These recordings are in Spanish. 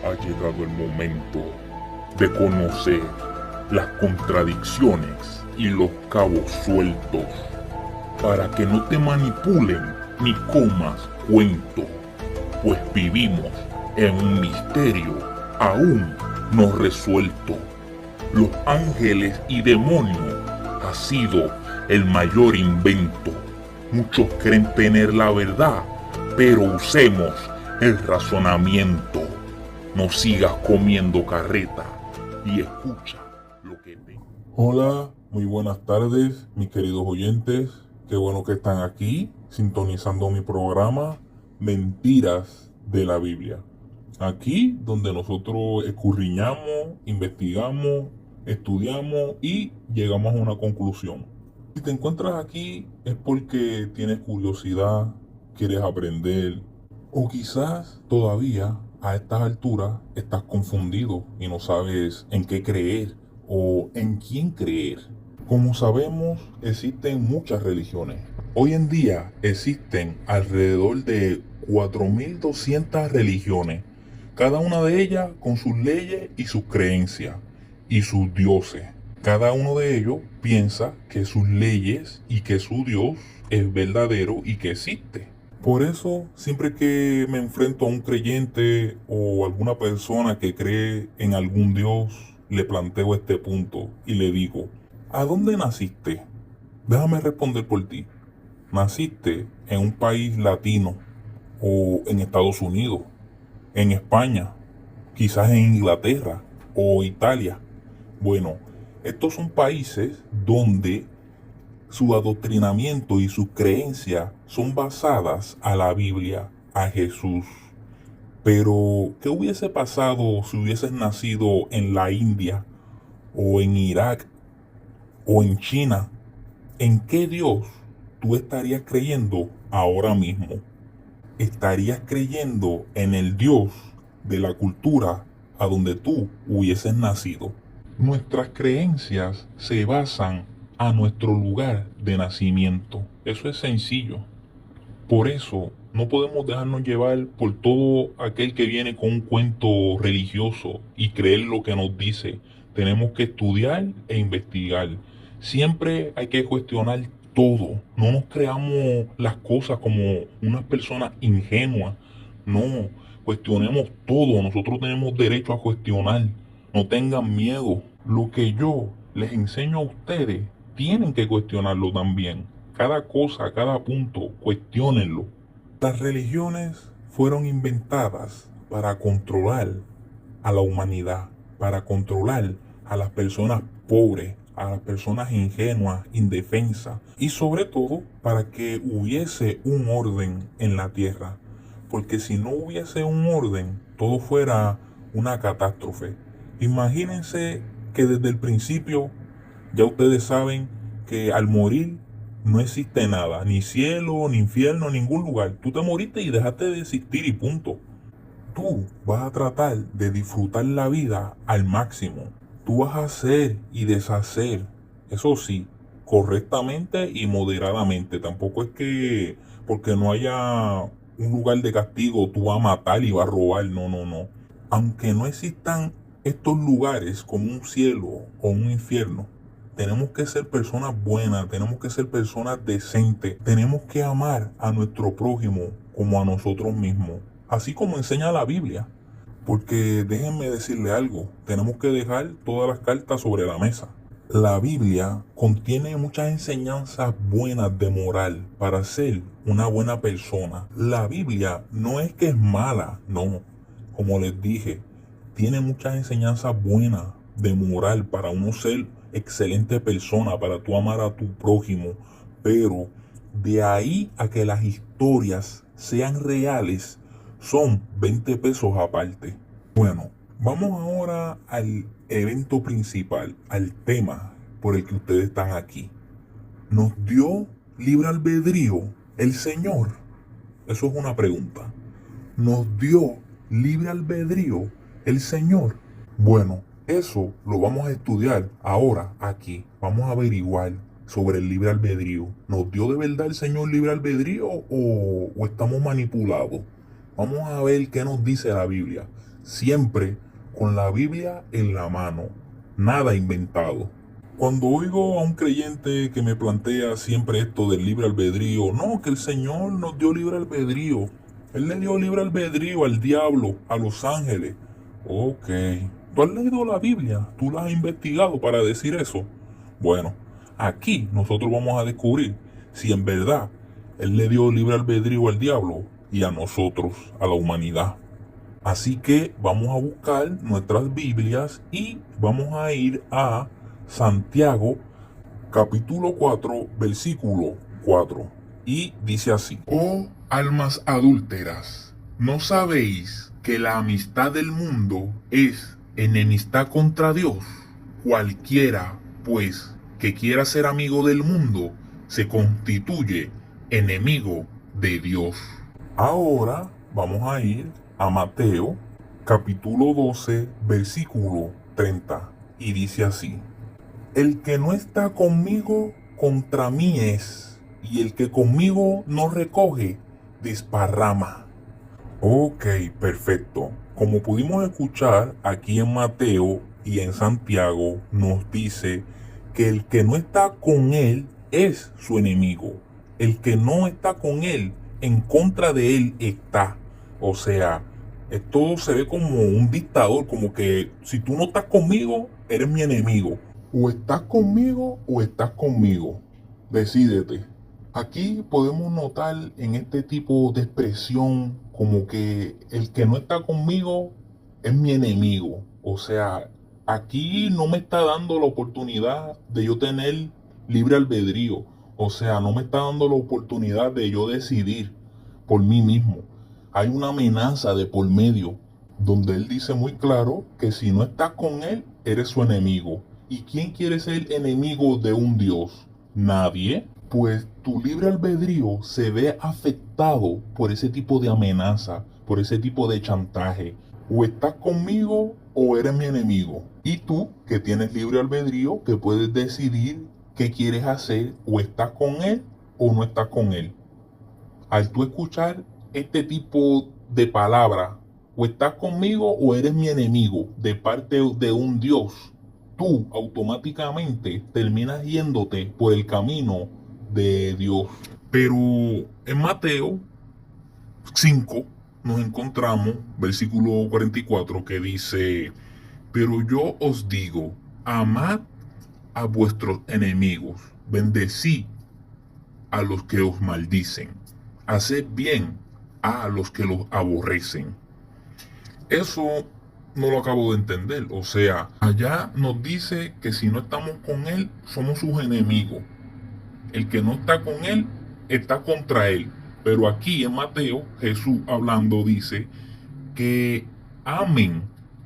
Ha llegado el momento de conocer las contradicciones y los cabos sueltos para que no te manipulen ni comas cuento, pues vivimos en un misterio aún no resuelto. Los ángeles y demonios ha sido el mayor invento. Muchos creen tener la verdad, pero usemos el razonamiento. No sigas comiendo carreta y escucha lo que te... Hola, muy buenas tardes, mis queridos oyentes. Qué bueno que están aquí sintonizando mi programa Mentiras de la Biblia. Aquí donde nosotros escudriñamos, investigamos, estudiamos y llegamos a una conclusión. Si te encuentras aquí es porque tienes curiosidad, quieres aprender, o quizás todavía a estas alturas estás confundido y no sabes en qué creer o en quién creer. Como sabemos, existen muchas religiones. Hoy en día existen alrededor de 4.200 religiones, cada una de ellas con sus leyes y sus creencias y sus dioses. Cada uno de ellos piensa que sus leyes y que su Dios es verdadero y que existe. Por eso, siempre que me enfrento a un creyente o alguna persona que cree en algún Dios, le planteo este punto y le digo, ¿a dónde naciste? Déjame responder por ti. ¿Naciste en un país latino o en Estados Unidos, en España, quizás en Inglaterra o Italia? Bueno, estos son países donde su adoctrinamiento y sus creencias son basadas a la Biblia, a Jesús. Pero, ¿qué hubiese pasado si hubieses nacido en la India o en Irak o en China? ¿En qué Dios tú estarías creyendo ahora mismo? ¿Estarías creyendo en el Dios de la cultura a donde tú hubieses nacido? Nuestras creencias se basan a nuestro lugar de nacimiento. Eso es sencillo. Por eso no podemos dejarnos llevar por todo aquel que viene con un cuento religioso y creer lo que nos dice. Tenemos que estudiar e investigar. Siempre hay que cuestionar todo. No nos creamos las cosas como unas personas ingenuas. No, cuestionemos todo. Nosotros tenemos derecho a cuestionar. No tengan miedo. Lo que yo les enseño a ustedes, tienen que cuestionarlo también. Cada cosa, cada punto, cuestiónenlo. Las religiones fueron inventadas para controlar a la humanidad, para controlar a las personas pobres, a las personas ingenuas, indefensas y sobre todo para que hubiese un orden en la tierra. Porque si no hubiese un orden, todo fuera una catástrofe. Imagínense que desde el principio ya ustedes saben que al morir no existe nada, ni cielo, ni infierno, ningún lugar. Tú te moriste y dejaste de existir y punto. Tú vas a tratar de disfrutar la vida al máximo. Tú vas a hacer y deshacer, eso sí, correctamente y moderadamente. Tampoco es que porque no haya un lugar de castigo tú vas a matar y vas a robar. No, no, no. Aunque no existan estos lugares como un cielo o un infierno, tenemos que ser personas buenas, tenemos que ser personas decentes, tenemos que amar a nuestro prójimo como a nosotros mismos, así como enseña la Biblia. Porque déjenme decirle algo, tenemos que dejar todas las cartas sobre la mesa. La Biblia contiene muchas enseñanzas buenas de moral para ser una buena persona. La Biblia no es que es mala, no. Como les dije, tiene muchas enseñanzas buenas de moral para uno ser excelente persona, para tú amar a tu prójimo. Pero de ahí a que las historias sean reales, son 20 pesos aparte. Bueno, vamos ahora al evento principal, al tema por el que ustedes están aquí. ¿Nos dio libre albedrío el Señor? Eso es una pregunta. ¿Nos dio libre albedrío el Señor? Bueno, eso lo vamos a estudiar ahora aquí. Vamos a averiguar sobre el libre albedrío. ¿Nos dio de verdad el Señor libre albedrío o estamos manipulados? Vamos a ver qué nos dice la Biblia. siempre con la Biblia en la mano, nada inventado. Cuando oigo a un creyente que me plantea siempre esto del libre albedrío, no, que el Señor nos dio libre albedrío. Él le dio libre albedrío al diablo, a los ángeles. Ok, ¿tú has leído la Biblia? ¿Tú la has investigado para decir eso? Bueno, aquí nosotros vamos a descubrir si en verdad Él le dio libre albedrío al diablo y a nosotros, a la humanidad. Así que vamos a buscar nuestras Biblias y vamos a ir a Santiago capítulo 4 versículo 4 y dice así: Oh almas adúlteras, ¿no sabéis que la amistad del mundo es enemistad contra Dios? Cualquiera, pues, que quiera ser amigo del mundo, se constituye enemigo de Dios. Ahora vamos a ir a Mateo capítulo 12 versículo 30 y dice así: El que no está conmigo, contra mí es, y el que conmigo no recoge, desparrama. Ok, perfecto. Como pudimos escuchar aquí en Mateo y en Santiago, nos dice que el que no está con él es su enemigo. El que no está con él, en contra de él está. O sea, esto se ve como un dictador, como que si tú no estás conmigo, eres mi enemigo. O estás conmigo o estás conmigo. Decídete. Aquí podemos notar en este tipo de expresión como que el que no está conmigo es mi enemigo. O sea, aquí no me está dando la oportunidad de yo tener libre albedrío. O sea, no me está dando la oportunidad de yo decidir por mí mismo. Hay una amenaza de por medio, donde él dice muy claro que si no estás con él, eres su enemigo. ¿Y quién quiere ser enemigo de un Dios? Nadie. Pues tu libre albedrío se ve afectado por ese tipo de amenaza, por ese tipo de chantaje. O estás conmigo o eres mi enemigo. Y tú, que tienes libre albedrío, que puedes decidir qué quieres hacer, o estás con él o no estás con él. Al tú escuchar este tipo de palabra, o estás conmigo o eres mi enemigo, de parte de un Dios, tú automáticamente terminas yéndote por el camino de Dios. Pero en Mateo 5 nos encontramos, versículo 44, que dice: Pero yo os digo, amad a vuestros enemigos, bendecí a los que os maldicen, haced bien a los que los aborrecen. Eso no lo acabo de entender. O sea, allá nos dice que si no estamos con él, somos sus enemigos. El que no está con él, está contra él. Pero aquí en Mateo, Jesús hablando dice que amen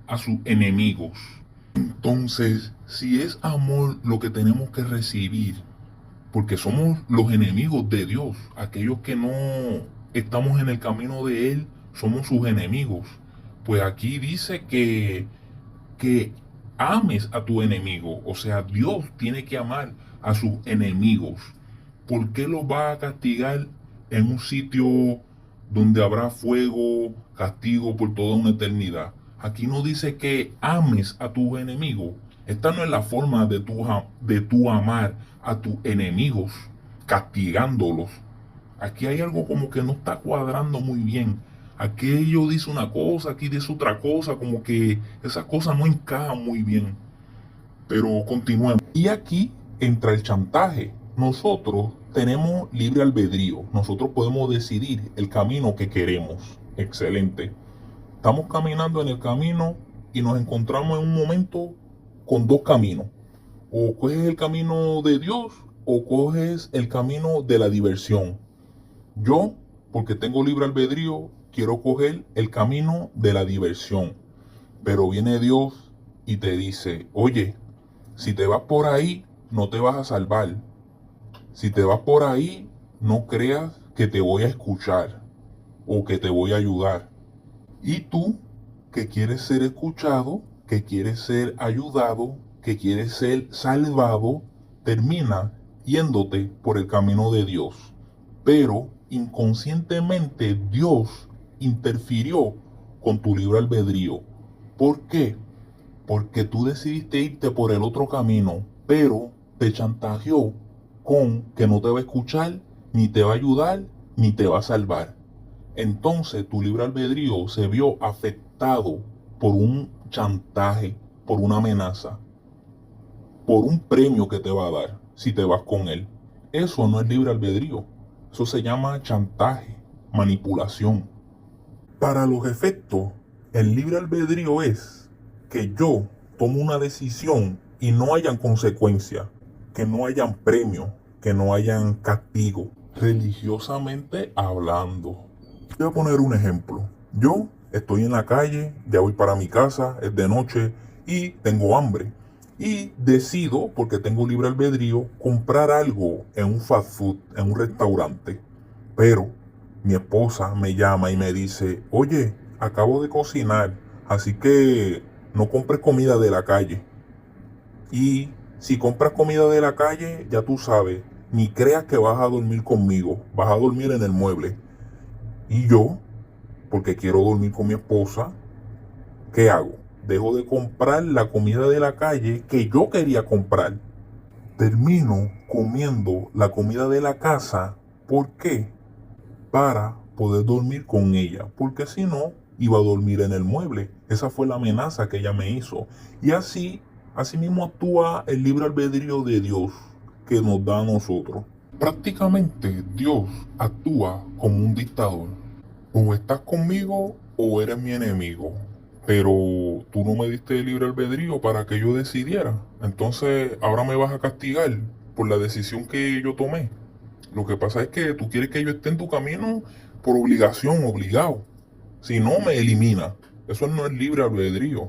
a sus enemigos. Entonces, si es amor lo que tenemos que recibir, porque somos los enemigos de Dios, aquellos que no estamos en el camino de Él, somos sus enemigos. Pues aquí dice que ames a tu enemigo. O sea, Dios tiene que amar a sus enemigos. ¿Por qué los va a castigar en un sitio donde habrá fuego, castigo por toda una eternidad? Aquí no dice que ames a tus enemigos. Esta no es la forma de tu amar a tus enemigos, castigándolos. Aquí hay algo como que no está cuadrando muy bien. Aquello dice una cosa, aquí dice otra cosa, como que esas cosas no encajan muy bien. Pero continuemos. Y aquí entra el chantaje. Nosotros tenemos libre albedrío. Nosotros podemos decidir el camino que queremos. Excelente. Estamos caminando en el camino y nos encontramos en un momento con dos caminos. O coges el camino de Dios o coges el camino de la diversión. Yo, porque tengo libre albedrío, quiero coger el camino de la diversión. Pero viene Dios y te dice: oye, si te vas por ahí, no te vas a salvar. Si te vas por ahí, no creas que te voy a escuchar o que te voy a ayudar. Y tú, que quieres ser escuchado, que quieres ser ayudado, que quieres ser salvado, termina yéndote por el camino de Dios. Pero inconscientemente Dios interfirió con tu libre albedrío. ¿Por qué? Porque tú decidiste irte por el otro camino, pero te chantajeó con que no te va a escuchar, ni te va a ayudar, ni te va a salvar. Entonces tu libre albedrío se vio afectado por un chantaje, por una amenaza, por un premio que te va a dar si te vas con él. Eso no es libre albedrío. Eso se llama chantaje, manipulación. Para los efectos, el libre albedrío es que yo tomo una decisión y no hayan consecuencias, que no hayan premio, que no hayan castigo, religiosamente hablando. Voy a poner un ejemplo. Yo estoy en la calle, ya voy para mi casa, es de noche y tengo hambre. Y decido, porque tengo libre albedrío, comprar algo en un fast food, en un restaurante. Pero mi esposa me llama y me dice, oye, acabo de cocinar, así que no compres comida de la calle. Y si compras comida de la calle, ya tú sabes, ni creas que vas a dormir conmigo, vas a dormir en el mueble. Y yo, porque quiero dormir con mi esposa, ¿qué hago? Dejo de comprar la comida de la calle que yo quería comprar. Termino comiendo la comida de la casa. ¿Por qué? Para poder dormir con ella. Porque si no, iba a dormir en el mueble. Esa fue la amenaza que ella me hizo. Y así mismo actúa el libre albedrío de Dios que nos da a nosotros. Prácticamente Dios actúa como un dictador. O estás conmigo o eres mi enemigo. Pero tú no me diste el libre albedrío para que yo decidiera. Entonces ahora me vas a castigar por la decisión que yo tomé. Lo que pasa es que tú quieres que yo esté en tu camino por obligación, obligado. Si no, me elimina. Eso no es libre albedrío.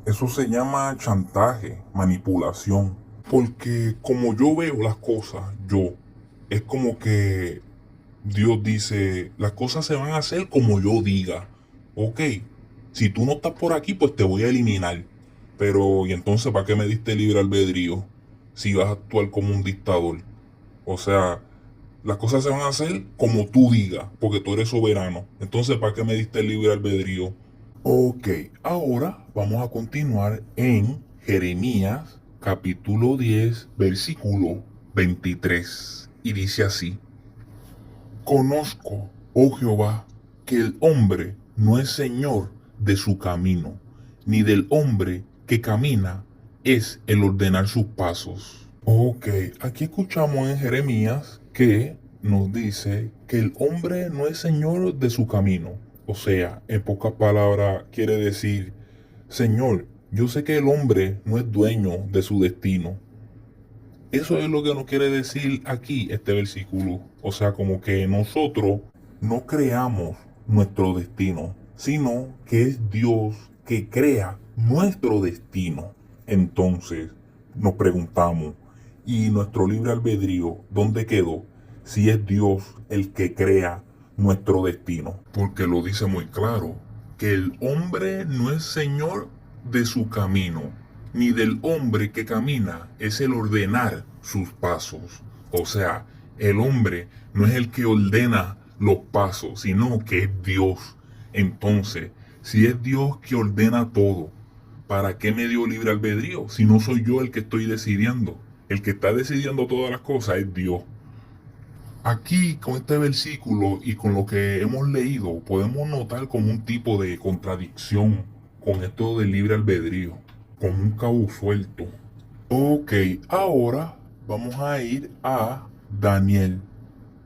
Eso se llama chantaje, manipulación. Porque como yo veo las cosas, es como que Dios dice, las cosas se van a hacer como yo diga. Ok, si tú no estás por aquí, pues te voy a eliminar. Pero, ¿y entonces para qué me diste libre albedrío? Si vas a actuar como un dictador. O sea, las cosas se van a hacer como tú digas, porque tú eres soberano. Entonces, ¿para qué me diste libre albedrío? Ok, ahora vamos a continuar en Jeremías capítulo 10, versículo 23. Y dice así. Conozco, oh Jehová, que el hombre no es señor de su camino, ni del hombre que camina es el ordenar sus pasos. Ok, aquí escuchamos en Jeremías que nos dice que el hombre no es señor de su camino. O sea, en pocas palabras quiere decir, Señor, yo sé que el hombre no es dueño de su destino. Eso es lo que nos quiere decir aquí este versículo. O sea, como que nosotros no creamos nuestro destino, sino que es Dios que crea nuestro destino. Entonces, nos preguntamos, ¿y nuestro libre albedrío dónde quedó? Si es Dios el que crea nuestro destino. Porque lo dice muy claro, que el hombre no es señor de su camino, ni del hombre que camina es el ordenar sus pasos. O sea, el hombre no es el que ordena los pasos, sino que es Dios. Entonces, si es Dios que ordena todo, ¿para qué me dio libre albedrío? Si no soy yo el que estoy decidiendo. El que está decidiendo todas las cosas es Dios. Aquí, con este versículo y con lo que hemos leído, podemos notar como un tipo de contradicción con esto del libre albedrío, como un cabo suelto. Ok, ahora vamos a ir a Daniel,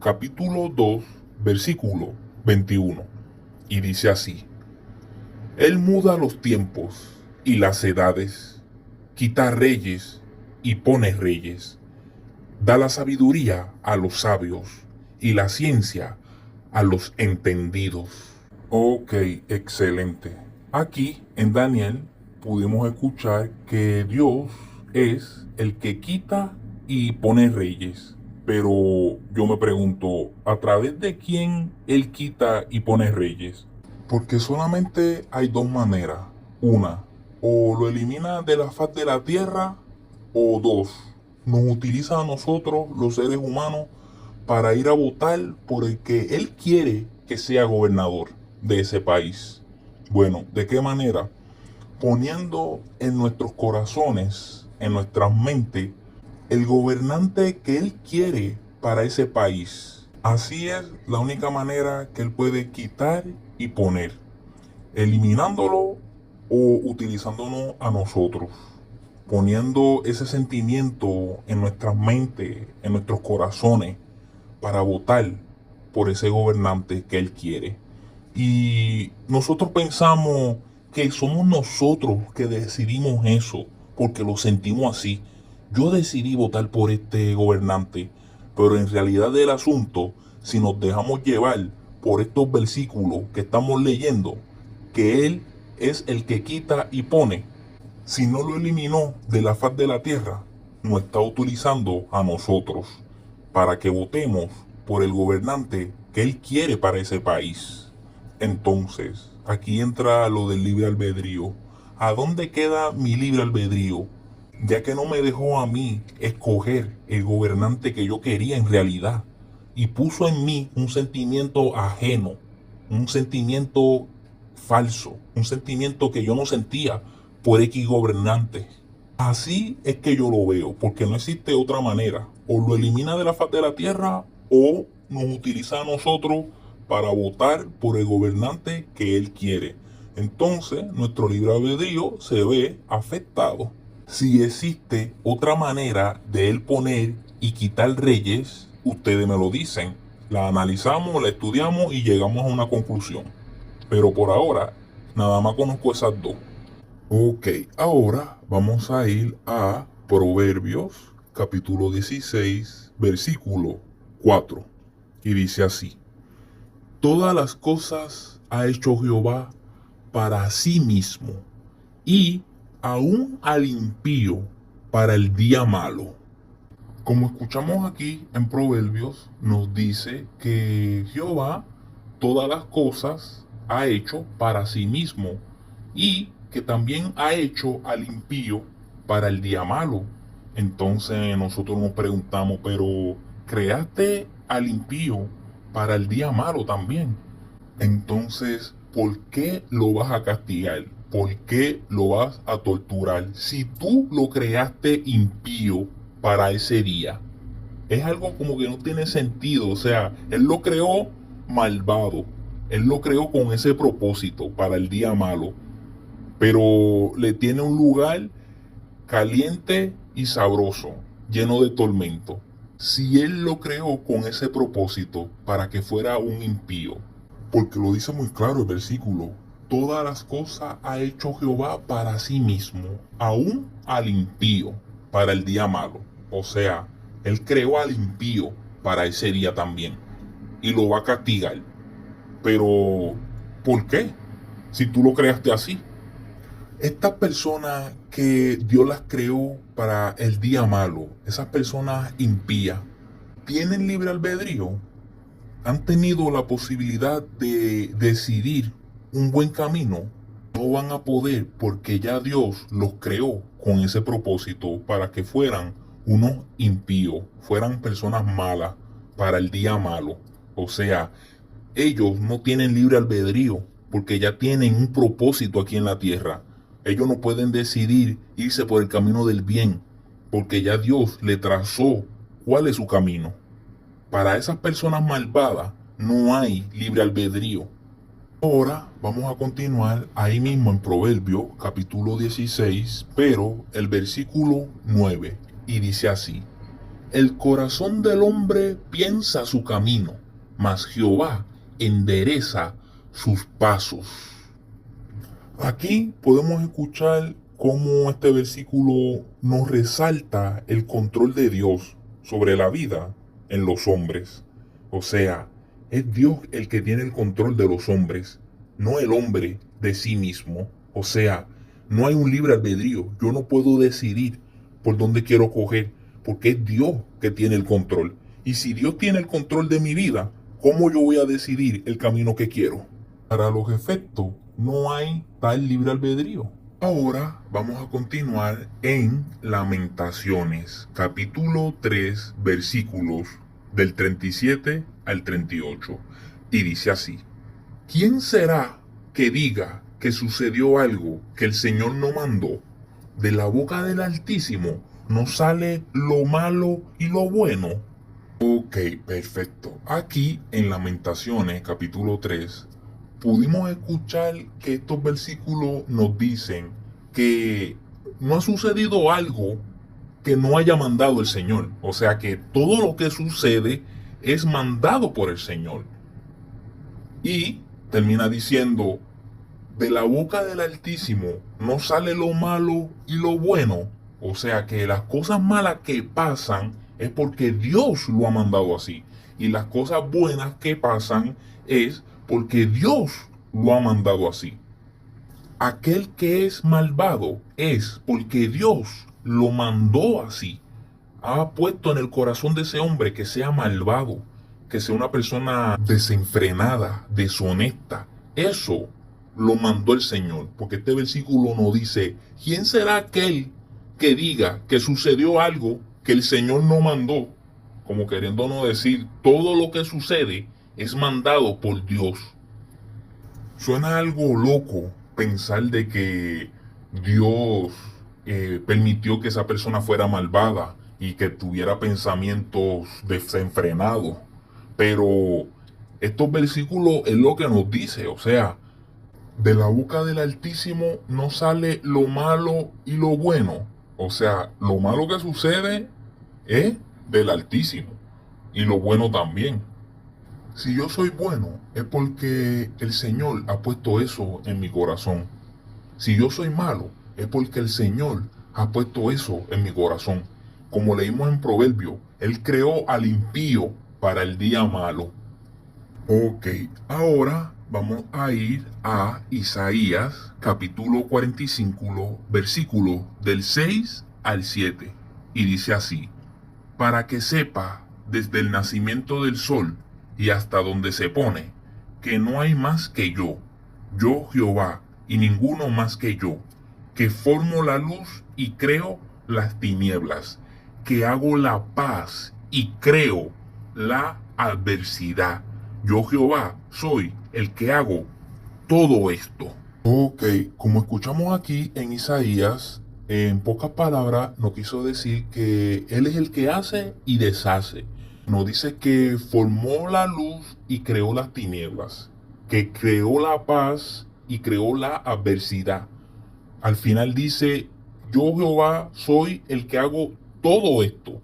capítulo 2, versículo 21. Y dice así, Él muda los tiempos y las edades, quita reyes y pone reyes, da la sabiduría a los sabios y la ciencia a los entendidos. Ok, excelente. Aquí en Daniel pudimos escuchar que Dios es el que quita y pone reyes. Pero yo me pregunto, ¿a través de quién Él quita y pone reyes? Porque solamente hay dos maneras. Una, o lo elimina de la faz de la tierra, o dos, nos utiliza a nosotros, los seres humanos, para ir a votar por el que Él quiere que sea gobernador de ese país. Bueno, ¿de qué manera? Poniendo en nuestros corazones, en nuestras mentes, el gobernante que Él quiere para ese país. Así es la única manera que Él puede quitar y poner, eliminándolo o utilizándonos a nosotros, poniendo ese sentimiento en nuestras mentes, en nuestros corazones, para votar por ese gobernante que Él quiere. Y nosotros pensamos que somos nosotros que decidimos eso, porque lo sentimos así. Yo decidí votar por este gobernante, pero en realidad del asunto, si nos dejamos llevar por estos versículos que estamos leyendo, que Él es el que quita y pone, si no lo eliminó de la faz de la tierra, nos está utilizando a nosotros para que votemos por el gobernante que Él quiere para ese país. Entonces, aquí entra lo del libre albedrío. ¿A dónde queda mi libre albedrío? Ya que no me dejó a mí escoger el gobernante que yo quería en realidad. Y puso en mí un sentimiento ajeno, un sentimiento falso, un sentimiento que yo no sentía por X gobernante. Así es que yo lo veo, porque no existe otra manera. O lo elimina de la faz de la tierra o nos utiliza a nosotros para votar por el gobernante que Él quiere. Entonces, nuestro libre albedrío se ve afectado. Si existe otra manera de Él poner y quitar reyes, ustedes me lo dicen. La analizamos, la estudiamos y llegamos a una conclusión. Pero por ahora, nada más conozco esas dos. Ok, ahora vamos a ir a Proverbios capítulo 16, versículo 4. Y dice así: todas las cosas ha hecho Jehová para sí mismo, y aún al impío para el día malo. Como escuchamos aquí en Proverbios, nos dice que Jehová todas las cosas ha hecho para sí mismo y que también ha hecho al impío para el día malo. Entonces nosotros nos preguntamos, pero ¿creaste al impío para el día malo también? Entonces, ¿por qué lo vas a castigar? ¿Por qué lo vas a torturar? Si tú lo creaste impío para ese día. Es algo como que no tiene sentido. O sea, Él lo creó malvado. Él lo creó con ese propósito para el día malo. Pero le tiene un lugar caliente y sabroso, lleno de tormento. Si Él lo creó con ese propósito para que fuera un impío, porque lo dice muy claro el versículo, todas las cosas ha hecho Jehová para sí mismo, aún al impío, para el día malo. O sea, Él creó al impío para ese día también, y lo va a castigar. Pero, ¿por qué? Si tú lo creaste así. Estas personas que Dios las creó para el día malo, esas personas impías, ¿tienen libre albedrío? ¿Han tenido la posibilidad de decidir un buen camino? No van a poder, porque ya Dios los creó con ese propósito para que fueran unos impíos, fueran personas malas para el día malo. O sea, ellos no tienen libre albedrío porque ya tienen un propósito aquí en la tierra. Ellos no pueden decidir irse por el camino del bien porque ya Dios le trazó cuál es su camino. Para esas personas malvadas no hay libre albedrío. Ahora vamos a continuar ahí mismo en Proverbio capítulo 16, pero el versículo 9, y dice así: el corazón del hombre piensa su camino, mas Jehová endereza sus pasos. Aquí podemos escuchar cómo este versículo nos resalta el control de Dios sobre la vida en los hombres. O sea, es Dios el que tiene el control de los hombres, no el hombre de sí mismo. O sea, no hay un libre albedrío. Yo no puedo decidir por dónde quiero coger, porque es Dios que tiene el control. Y si Dios tiene el control de mi vida, ¿cómo yo voy a decidir el camino que quiero? Para los efectos, no hay tal libre albedrío. Ahora vamos a continuar en Lamentaciones, capítulo 3, versículos del 37 al 38. Y dice así: ¿quién será que diga que sucedió algo que el Señor no mandó, de la boca del Altísimo no sale lo malo y lo bueno. Ok, perfecto. Aquí en Lamentaciones, capítulo 3, pudimos escuchar que estos versículos nos dicen que no ha sucedido algo que no haya mandado el Señor. O sea que todo lo que sucede es mandado por el Señor. Y termina diciendo, de la boca del Altísimo no sale lo malo y lo bueno. O sea que las cosas malas que pasan es porque Dios lo ha mandado así. Y las cosas buenas que pasan es porque Dios lo ha mandado así. Aquel que es malvado es porque Dios lo mandó así. Ha puesto en el corazón de ese hombre que sea malvado, que sea una persona desenfrenada, deshonesta. Eso lo mandó el Señor, porque este versículo nos dice, ¿quién será aquel que diga que sucedió algo que el Señor no mandó? Como queriéndonos decir, todo lo que sucede es mandado por Dios. Suena algo loco pensar de que Dios permitió que esa persona fuera malvada y que tuviera pensamientos desenfrenados. Pero estos versículos es lo que nos dice, o sea, de la boca del Altísimo no sale lo malo y lo bueno. O sea, lo malo que sucede es del Altísimo y lo bueno también. Si yo soy bueno, es porque el Señor ha puesto eso en mi corazón. Si yo soy malo, es porque el Señor ha puesto eso en mi corazón. Como leímos en Proverbio, Él creó al impío para el día malo. Ok, ahora vamos a ir a Isaías, capítulo 45, versículo del 6 al 7. Y dice así, para que sepa desde el nacimiento del sol y hasta donde se pone, que no hay más que yo Jehová, y ninguno más que yo, que formo la luz y creo las tinieblas, que hago la paz y creo la adversidad. Yo Jehová soy el que hago todo esto. Ok, como escuchamos aquí en Isaías, en pocas palabras nos quiso decir que Él es el que hace y deshace. Nos dice que formó la luz y creó las tinieblas, que creó la paz y creó la adversidad. Al final dice, yo Jehová soy el que hago todo esto.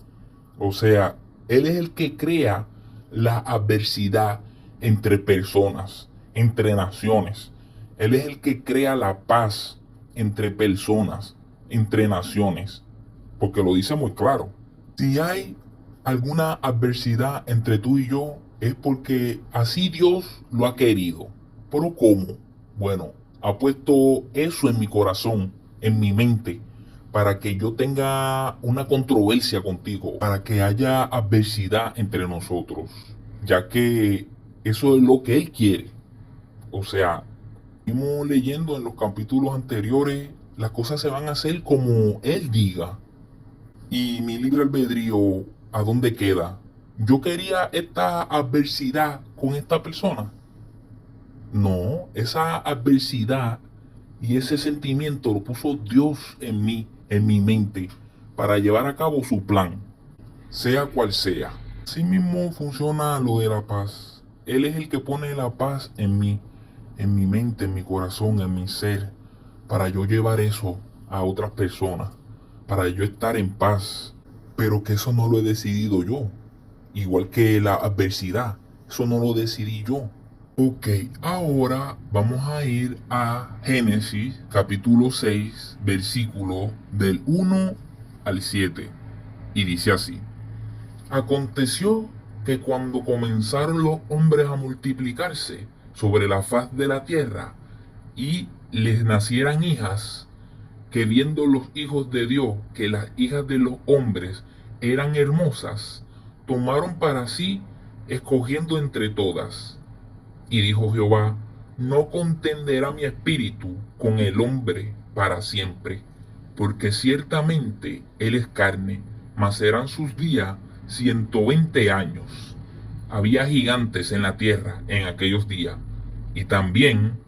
O sea, Él es el que crea la adversidad entre personas, entre naciones. Él es el que crea la paz entre personas, entre naciones. Porque lo dice muy claro. Si hay alguna adversidad entre tú y yo, es porque así Dios lo ha querido. ¿Pero cómo? Bueno, ha puesto eso en mi corazón, en mi mente, para que yo tenga una controversia contigo, para que haya adversidad entre nosotros, ya que eso es lo que Él quiere. O sea, seguimos leyendo en los capítulos anteriores, las cosas se van a hacer como Él diga. Y mi libre albedrío, ¿a dónde queda? ¿Yo quería esta adversidad con esta persona? No, esa adversidad y ese sentimiento lo puso Dios en mí, en mi mente, para llevar a cabo su plan, sea cual sea. Así mismo funciona lo de la paz. Él es el que pone la paz en mí, en mi mente, en mi corazón, en mi ser, para yo llevar eso a otras personas, para yo estar en paz. Pero que eso no lo he decidido yo, igual que la adversidad, eso no lo decidí yo. Ok, ahora vamos a ir a Génesis capítulo 6, versículo del 1 al 7. Y dice así, aconteció que cuando comenzaron los hombres a multiplicarse sobre la faz de la tierra y les nacieran hijas, que viendo los hijos de Dios que las hijas de los hombres eran hermosas, tomaron para sí, escogiendo entre todas. Y dijo Jehová, no contenderá mi espíritu con el hombre para siempre, porque ciertamente él es carne, mas serán sus días 120 años. Había gigantes en la tierra en aquellos días, y también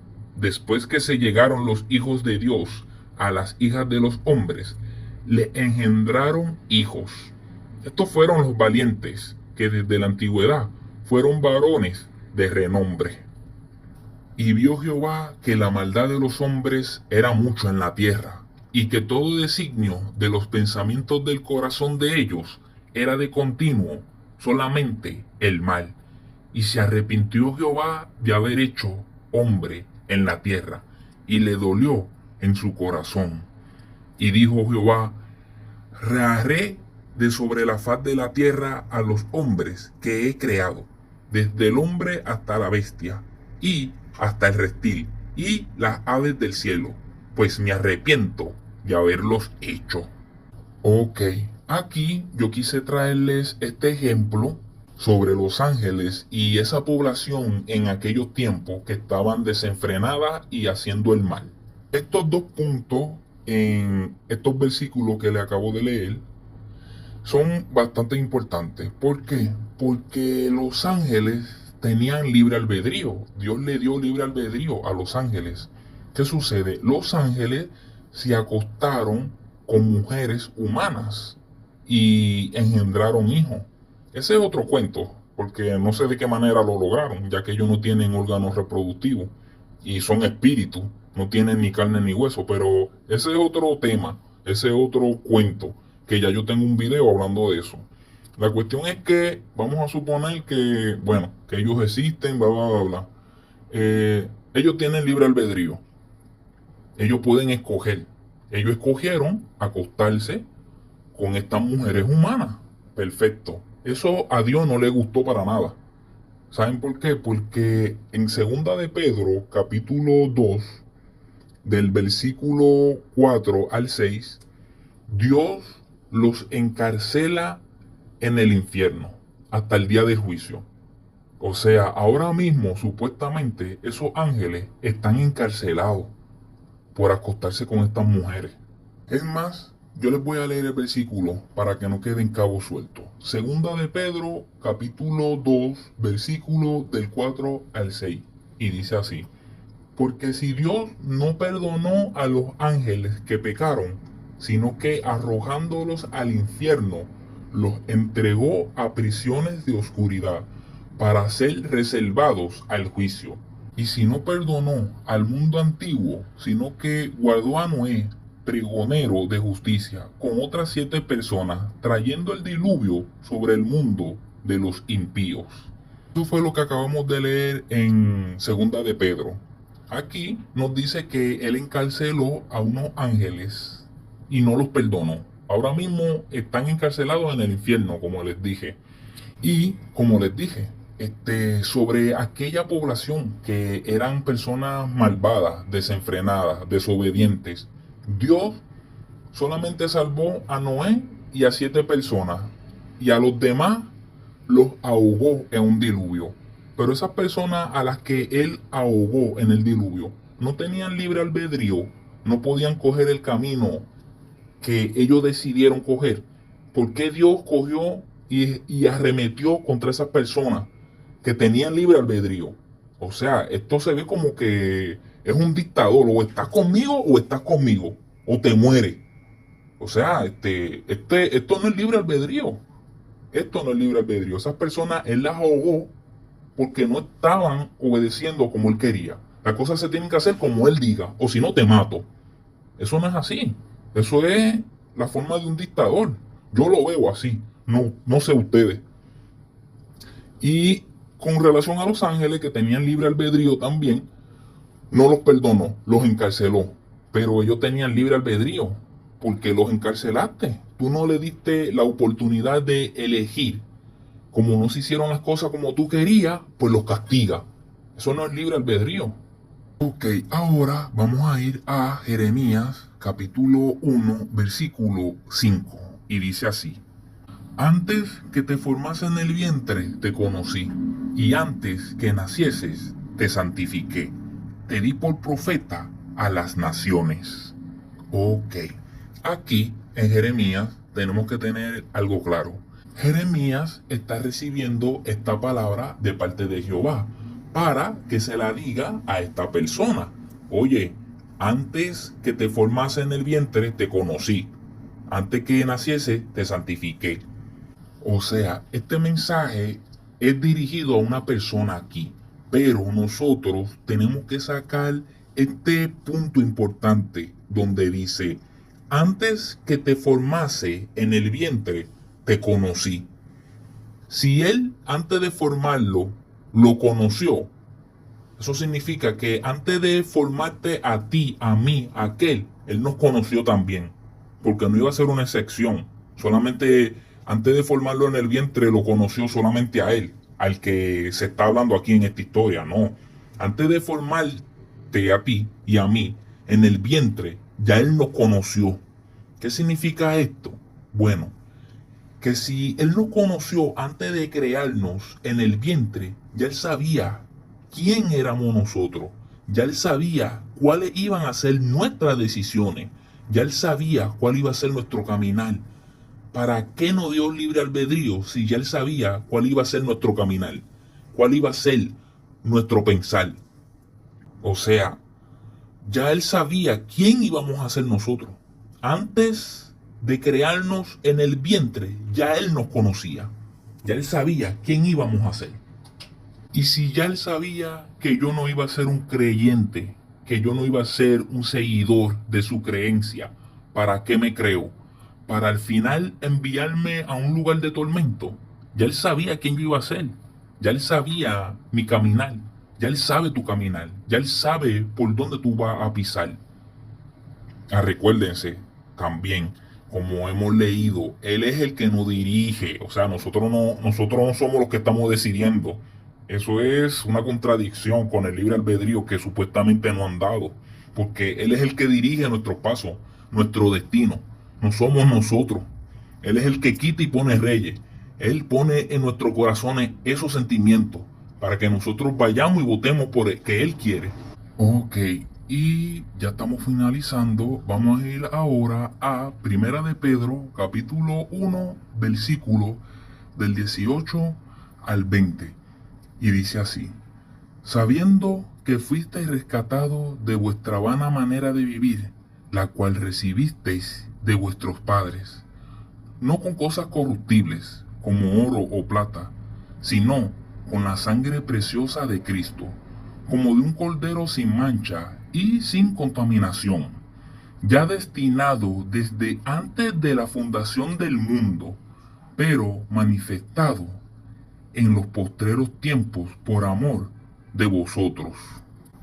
después que se llegaron los hijos de Dios a las hijas de los hombres, le engendraron hijos. Estos fueron los valientes que desde la antigüedad fueron varones de renombre. Y vio Jehová que la maldad de los hombres era mucho en la tierra, y que todo designio de los pensamientos del corazón de ellos era de continuo solamente el mal. Y se arrepintió Jehová de haber hecho hombre en la tierra, y le dolió en su corazón. Y dijo Jehová: raeré de sobre la faz de la tierra a los hombres que he creado, desde el hombre hasta la bestia, y hasta el reptil, y las aves del cielo, pues me arrepiento de haberlos hecho. Ok, aquí yo quise traerles este ejemplo sobre los ángeles y esa población en aquellos tiempos que estaban desenfrenada y haciendo el mal. Estos dos puntos en estos versículos que le acabo de leer son bastante importantes. ¿Por qué? Porque los ángeles tenían libre albedrío. Dios le dio libre albedrío a los ángeles. ¿Qué sucede? Los ángeles se acostaron con mujeres humanas y engendraron hijos. Ese es otro cuento, porque no sé de qué manera lo lograron, ya que ellos no tienen órganos reproductivos y son espíritus, no tienen ni carne ni hueso, pero ese es otro tema, ese es otro cuento, que ya yo tengo un video hablando de eso. La cuestión es que vamos a suponer que, bueno, que ellos existen, bla, bla, bla, bla. Ellos tienen libre albedrío. Ellos pueden escoger. Ellos escogieron acostarse con estas mujeres humanas. Perfecto. Eso a Dios no le gustó para nada. ¿Saben por qué? Porque en 2 de Pedro, capítulo 2, del versículo 4 al 6, Dios los encarcela en el infierno hasta el día del juicio. O sea, ahora mismo, supuestamente, esos ángeles están encarcelados por acostarse con estas mujeres. Es más, yo les voy a leer el versículo para que no queden cabos sueltos. 2 de Pedro, capítulo 2, versículo del 4 al 6. Y dice así: porque si Dios no perdonó a los ángeles que pecaron, sino que arrojándolos al infierno, los entregó a prisiones de oscuridad para ser reservados al juicio. Y si no perdonó al mundo antiguo, sino que guardó a Noé, pregonero de justicia, con otras 7 personas, trayendo el diluvio sobre el mundo de los impíos. Eso fue lo que acabamos de leer en 2 de Pedro. Aquí nos dice que él encarceló a unos ángeles y no los perdonó. Ahora mismo están encarcelados en el infierno, como les dije. Y como les dije, sobre aquella población que eran personas malvadas, desenfrenadas, desobedientes, Dios solamente salvó a Noé y a 7 personas, y a los demás los ahogó en un diluvio. Pero esas personas a las que él ahogó en el diluvio no tenían libre albedrío, no podían coger el camino que ellos decidieron coger. ¿Por qué Dios cogió y arremetió contra esas personas que tenían libre albedrío? O sea, esto se ve como que es un dictador: o estás conmigo o estás conmigo, o te mueres. O sea, esto no es libre albedrío. Esto no es libre albedrío. Esas personas él las ahogó porque no estaban obedeciendo como él quería. Las cosas se tienen que hacer como él diga, o si no te mato. Eso no es así. Eso es la forma de un dictador. Yo lo veo así. No sé ustedes. Y con relación a los ángeles que tenían libre albedrío también, no los perdonó, los encarceló. Pero ellos tenían libre albedrío porque los encarcelaste. Tú no le diste la oportunidad de elegir. Como no se hicieron las cosas como tú querías, pues los castiga. Eso no es libre albedrío. Ok, ahora vamos a ir a Jeremías capítulo 1, versículo 5. Y dice así: antes que te formase en el vientre te conocí, y antes que nacieses te santifiqué. Te di por profeta a las naciones. Ok, aquí en Jeremías tenemos que tener algo claro. Jeremías está recibiendo esta palabra de parte de Jehová para que se la diga a esta persona. oye, antes que te formase en el vientre, te conocí. Antes que naciese, te santifiqué. O sea, este mensaje es dirigido a una persona aquí, pero nosotros tenemos que sacar este punto importante donde dice, antes que te formase en el vientre, te conocí. Si él, antes de formarlo, lo conoció, eso significa que antes de formarte a ti, a mí, a aquel, él nos conoció también, porque no iba a ser una excepción. Solamente antes de formarlo en el vientre lo conoció solamente a él, al que se está hablando aquí en esta historia, no. Antes de formarte a ti y a mí en el vientre, ya él nos conoció. ¿Qué significa esto? Bueno, que si él nos conoció antes de crearnos en el vientre, ya él sabía quién éramos nosotros. Ya él sabía cuáles iban a ser nuestras decisiones. Ya él sabía cuál iba a ser nuestro caminar. ¿Para qué nos dio libre albedrío si ya él sabía cuál iba a ser nuestro caminar? ¿Cuál iba a ser nuestro pensar? O sea, ya él sabía quién íbamos a ser nosotros. Antes de crearnos en el vientre, ya él nos conocía. Ya él sabía quién íbamos a ser. Y si ya él sabía que yo no iba a ser un creyente, que yo no iba a ser un seguidor de su creencia, ¿para qué me creó? Para al final enviarme a un lugar de tormento. Ya él sabía quién yo iba a ser. Ya él sabía mi caminar. Ya él sabe tu caminar. Ya él sabe por dónde tú vas a pisar. Recuérdense también, como hemos leído, él es el que nos dirige. O sea, nosotros no somos los que estamos decidiendo. Eso es una contradicción con el libre albedrío que supuestamente nos han dado. Porque él es el que dirige nuestros pasos, nuestro destino. No somos nosotros. Él es el que quita y pone reyes. Él pone en nuestros corazones esos sentimientos para que nosotros vayamos y votemos por el que él quiere. Ok, y ya estamos finalizando. Vamos a ir ahora a Primera de Pedro, capítulo 1, versículo del 18 al 20. Y dice así: sabiendo que fuisteis rescatados de vuestra vana manera de vivir, la cual recibisteis de vuestros padres, no con cosas corruptibles, como oro o plata, sino con la sangre preciosa de Cristo, como de un cordero sin mancha y sin contaminación, ya destinado desde antes de la fundación del mundo, pero manifestado en los postreros tiempos por amor de vosotros.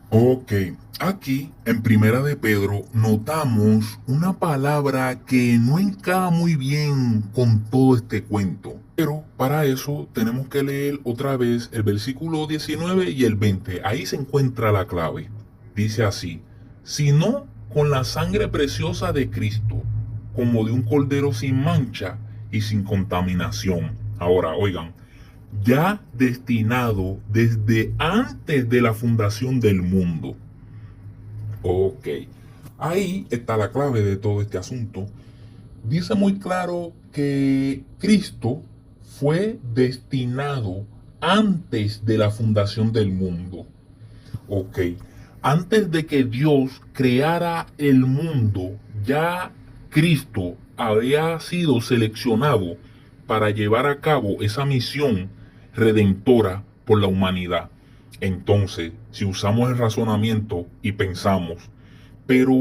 Ok, aquí en Primera de Pedro notamos una palabra que no encaja muy bien con todo este cuento. Pero para eso tenemos que leer otra vez el versículo 19 y el 20. Ahí se encuentra la clave. Dice así: sino con la sangre preciosa de Cristo, como de un cordero sin mancha y sin contaminación. Ahora, oigan, ya destinado desde antes de la fundación del mundo. Ok, ahí está la clave de todo este asunto. Dice muy claro que Cristo fue destinado antes de la fundación del mundo. Ok, antes de que Dios creara el mundo, ya Cristo había sido seleccionado para llevar a cabo esa misión redentora por la humanidad. Entonces, si usamos el razonamiento y pensamos, pero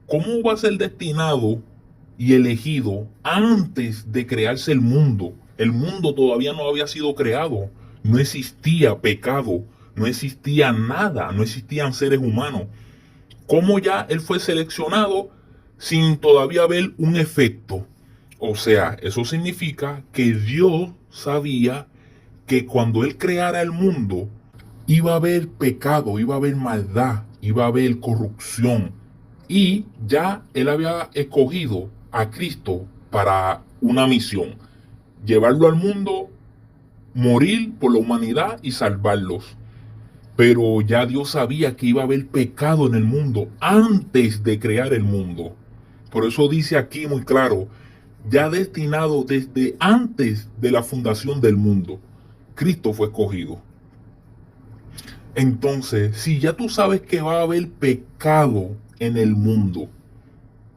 ¿cómo va a ser destinado y elegido antes de crearse el mundo? El mundo todavía no había sido creado, no existía pecado, no existía nada, no existían seres humanos. ¿Cómo ya él fue seleccionado sin todavía haber un efecto? O sea, eso significa que Dios sabía que cuando él creara el mundo, iba a haber pecado, iba a haber maldad, iba a haber corrupción. Y ya él había escogido a Cristo para una misión: llevarlo al mundo, morir por la humanidad y salvarlos. Pero ya Dios sabía que iba a haber pecado en el mundo antes de crear el mundo. Por eso dice aquí muy claro: ya destinado desde antes de la fundación del mundo, Cristo fue escogido. Entonces, si ya tú sabes que va a haber pecado en el mundo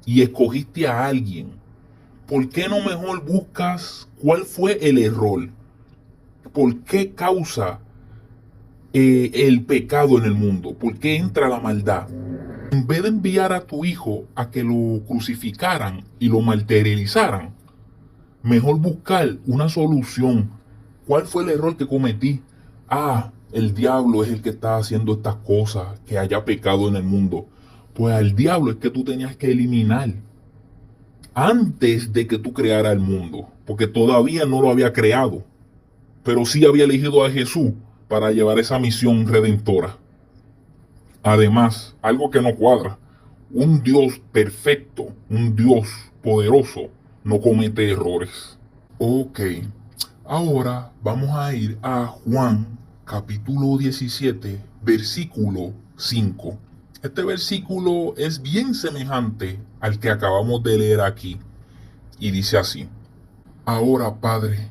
y escogiste a alguien, ¿por qué no mejor buscas cuál fue el error? ¿Por qué causa el pecado en el mundo? ¿Por qué entra la maldad? En vez de enviar a tu hijo a que lo crucificaran y lo martirizaran, mejor buscar una solución. ¿Cuál fue el error que cometí? El diablo es el que está haciendo estas cosas, que haya pecado en el mundo. Pues al diablo es que tú tenías que eliminar antes de que tú crearas el mundo, porque todavía no lo había creado, pero sí había elegido a Jesús para llevar esa misión redentora. Además, algo que no cuadra, un Dios perfecto, un Dios poderoso, no comete errores. Ok, ahora vamos a ir a Juan capítulo 17, versículo 5. Este versículo es bien semejante al que acabamos de leer aquí y dice así: Ahora, Padre,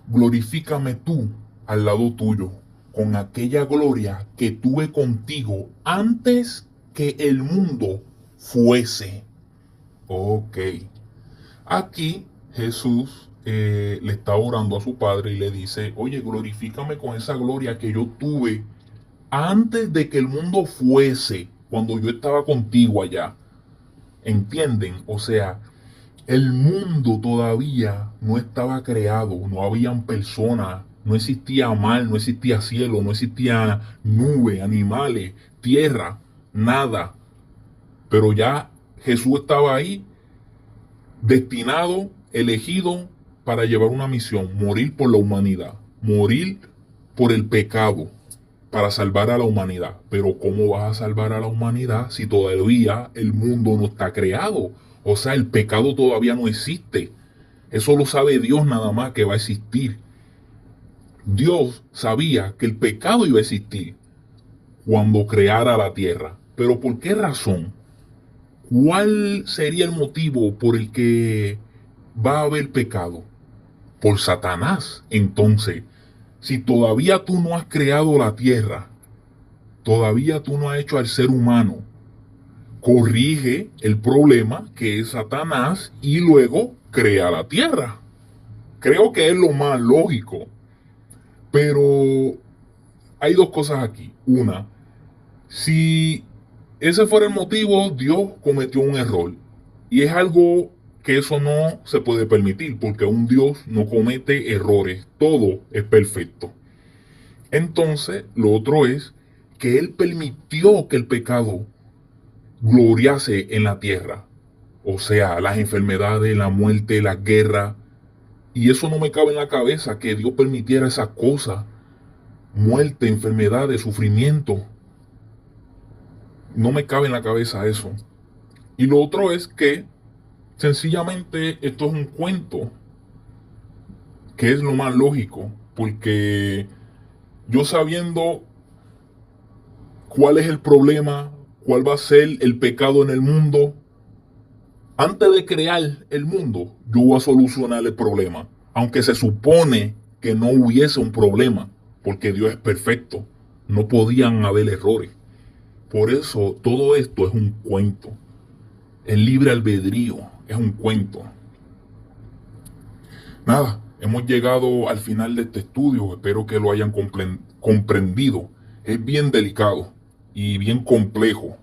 glorifícame tú al lado tuyo con aquella gloria que tuve contigo antes que el mundo fuese. Ok. Aquí Jesús le está orando a su Padre y le dice: oye, glorifícame con esa gloria que yo tuve antes de que el mundo fuese, cuando yo estaba contigo allá. ¿Entienden? O sea, el mundo todavía no estaba creado, no habían personas, no existía mar, no existía cielo, no existía nube, animales, tierra, nada. Pero ya Jesús estaba ahí, destinado, elegido para llevar una misión: morir por la humanidad, morir por el pecado, para salvar a la humanidad. Pero ¿cómo vas a salvar a la humanidad si todavía el mundo no está creado? O sea, el pecado todavía no existe. Eso lo sabe Dios nada más, que va a existir. Dios sabía que el pecado iba a existir cuando creara la tierra. Pero ¿por qué razón? ¿Cuál sería el motivo por el que va a haber pecado? Por Satanás. Entonces, si todavía tú no has creado la tierra, todavía tú no has hecho al ser humano, corrige el problema que es Satanás y luego crea la tierra. Creo que es lo más lógico. Pero hay dos cosas aquí. Una, si ese fuera el motivo, Dios cometió un error. Y es algo que eso no se puede permitir, porque un Dios no comete errores. Todo es perfecto. Entonces, lo otro es que Él permitió que el pecado gloriase en la tierra. O sea, las enfermedades, la muerte, la guerra. Y eso no me cabe en la cabeza, que Dios permitiera esas cosas. Muerte, enfermedades, sufrimiento. No me cabe en la cabeza eso. Y lo otro es que sencillamente esto es un cuento, que es lo más lógico, porque yo sabiendo cuál es el problema, cuál va a ser el pecado en el mundo, antes de crear el mundo, yo voy a solucionar el problema, aunque se supone que no hubiese un problema, porque Dios es perfecto, no podían haber errores. Por eso todo esto es un cuento. El libre albedrío es un cuento. Nada, hemos llegado al final de este estudio. Espero que lo hayan comprendido. Es bien delicado y bien complejo.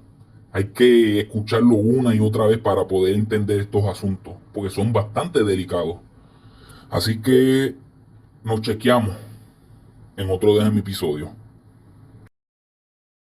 Hay que escucharlo una y otra vez para poder entender estos asuntos, porque son bastante delicados. Así que nos chequeamos en otro de mis episodios.